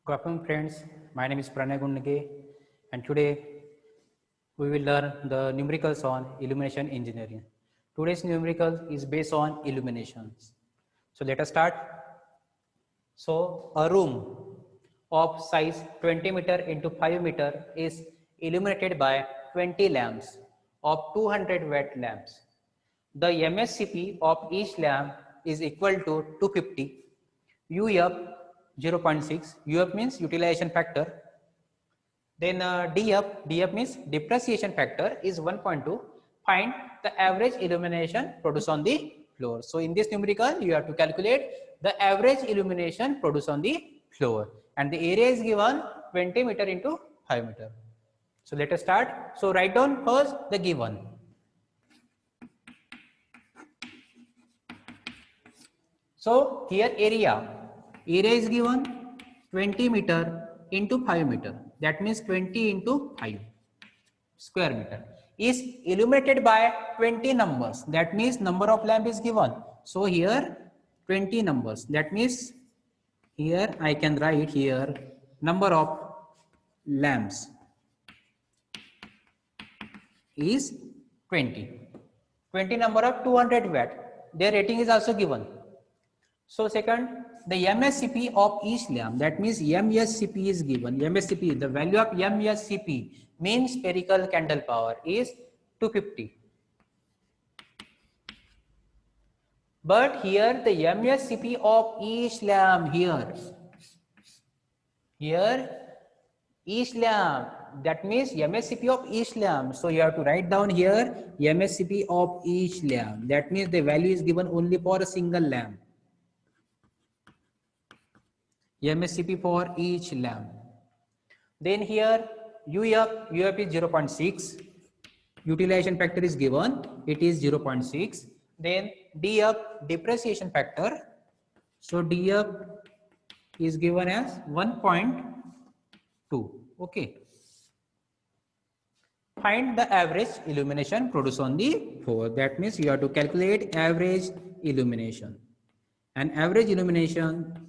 Good afternoon, friends. My name is Pranay Gundage, and today we will learn the numericals on illumination engineering. Today's numerical is based on illuminations. So let us start. So a room of size 20 meter into 5 meter is illuminated by 20 lamps of 200-watt lamps. The MSCP of each lamp is equal to 250. UF 0.6. UF means utilization factor. Then DF means depreciation factor is 1.2. Find the average illumination produced on the floor. So in this numerical, you have to calculate the average illumination produced on the floor, and the area is given 20 meter into 5 meter. So let us start. So write down first the given. So here area is given 20 meter into 5 meter. That means 20 into 5 square meter is illuminated by 20 numbers. That means number of lamp is given. So here 20 numbers. That means here I can write here number of lamps is 20. 20 number of 200 watt. Their rating is also given. So second, the MSCP of each lamp, that means MSCP is given. MSCP, the value of MSCP means spherical candle power is 250. But here the MSCP of each lamp here each lamp, that means MSCP of each lamp. So you have to write down here MSCP of each lamp. That means the value is given only for a single lamp. MSCP for each lamp. Then here UF is 0.6. Utilization factor is given. It is 0.6. Then DF depreciation factor. So DF is given as 1.2. Okay. Find the average illumination produced on the floor. That means you have to calculate average illumination. And average illumination.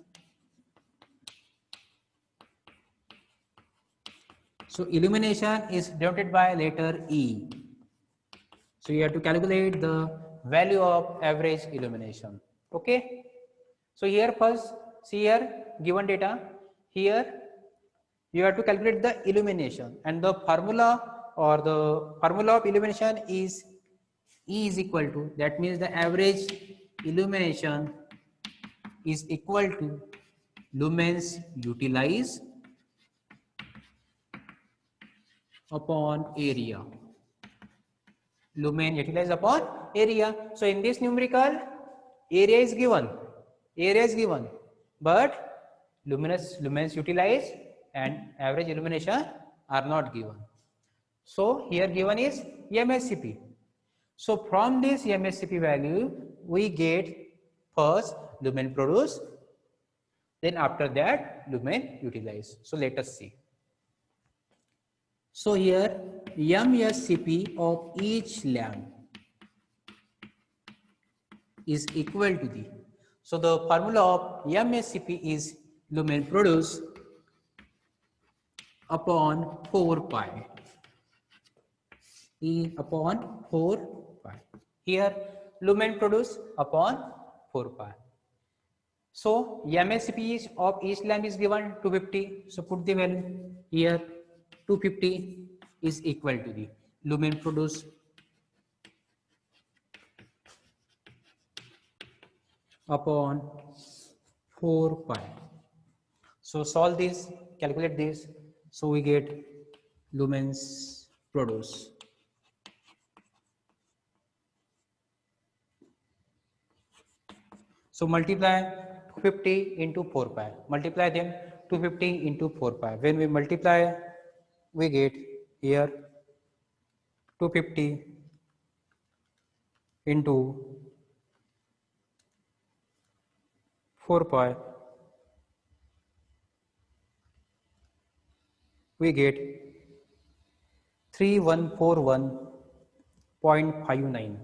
So illumination is denoted by letter E. So you have to calculate the value of average illumination. Okay. So here first, see here given data. Here you have to calculate the illumination, and the formula or the formula of illumination is E is equal to, that means the average illumination is equal to lumens utilized upon area. Lumen utilized upon area. So in this numerical, area is given, but lumens utilized and average illumination are not given. So here given is MSCP. So from this MSCP value, we get first lumen produced, then after that lumen utilized. So let us see. So here MSCP of each lamp is equal to the, so the formula of MSCP is lumen produced upon 4 pi. E upon 4 pi. Here lumen produced upon 4 pi. So MSCP of each lamp is given 250. So put the value here. 250 is equal to the lumen produced upon 4 pi. So solve this, calculate this. So we get lumens produced. So multiply 250 into 4 pi. Multiply them 250 into 4 pi. When we multiply, we get here 250 into 4 pi. We get 3141.59.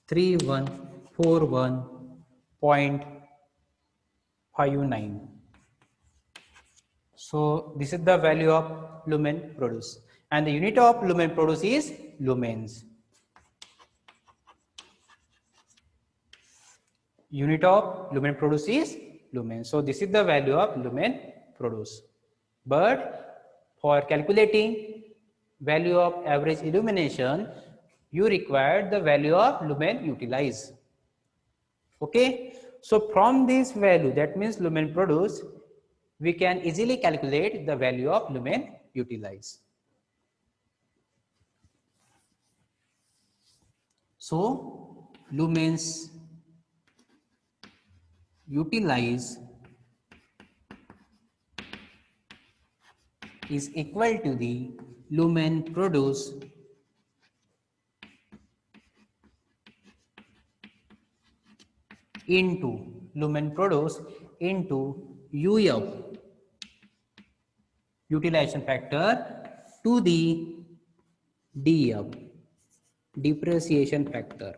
3141.59. So this is the value of lumen produced, and the unit of lumen produced is lumens. Unit of lumen produced is lumens. So this is the value of lumen produced. But for calculating value of average illumination, you require the value of lumen utilized. Okay. So from this value, that means lumen produced, we can easily calculate the value of lumen utilized. So lumens utilized is equal to the lumen produced into lumen produced into UF, utilization factor, to the DF, depreciation factor.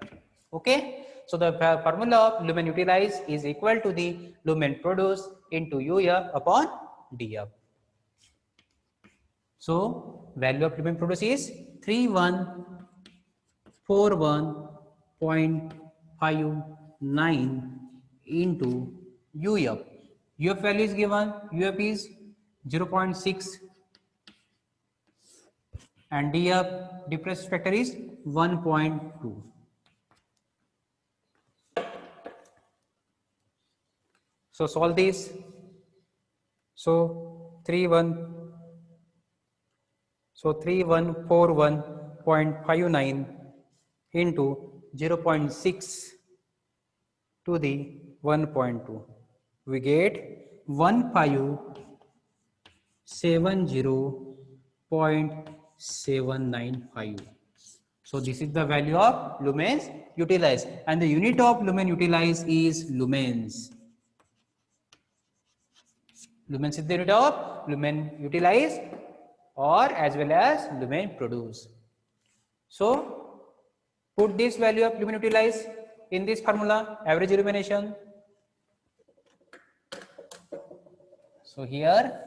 Okay. So the formula of lumen utilized is equal to the lumen produced into UF upon DF. So value of lumen produced is 3141.59 into UF. UF value is given, UF is 0.6 and DF, depreciation factor, is 1.2. So solve this. So 3141.59 into 0.6 to the 1.2. We get 1570.795. So this is the value of lumens utilized, and the unit of lumen utilized is lumens. Lumens is the unit of lumen utilized or as well as lumen produced. So put this value of lumen utilized in this formula, average illumination. So here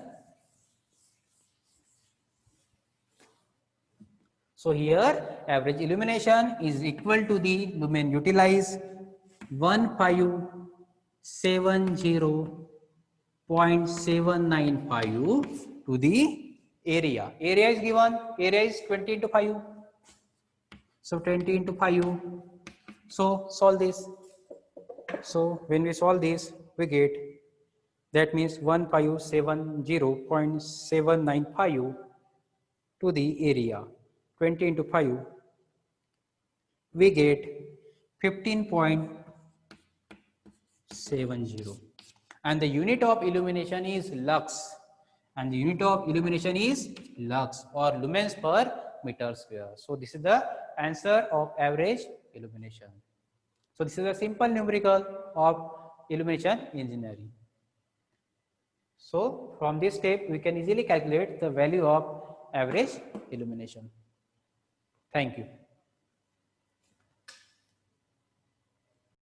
average illumination is equal to the lumen utilized 1570.795 to the area. Area is given, area is 20 into 5. So 20 into 5. So solve this. So when we solve this, we get, that means 1570.795 to the area. 20 into 5, we get 15.70. And the unit of illumination is lux. And the unit of illumination is lux or lumens per meter square. So this is the answer of average illumination. So this is a simple numerical of illumination engineering. So from this step, we can easily calculate the value of average illumination. Thank you.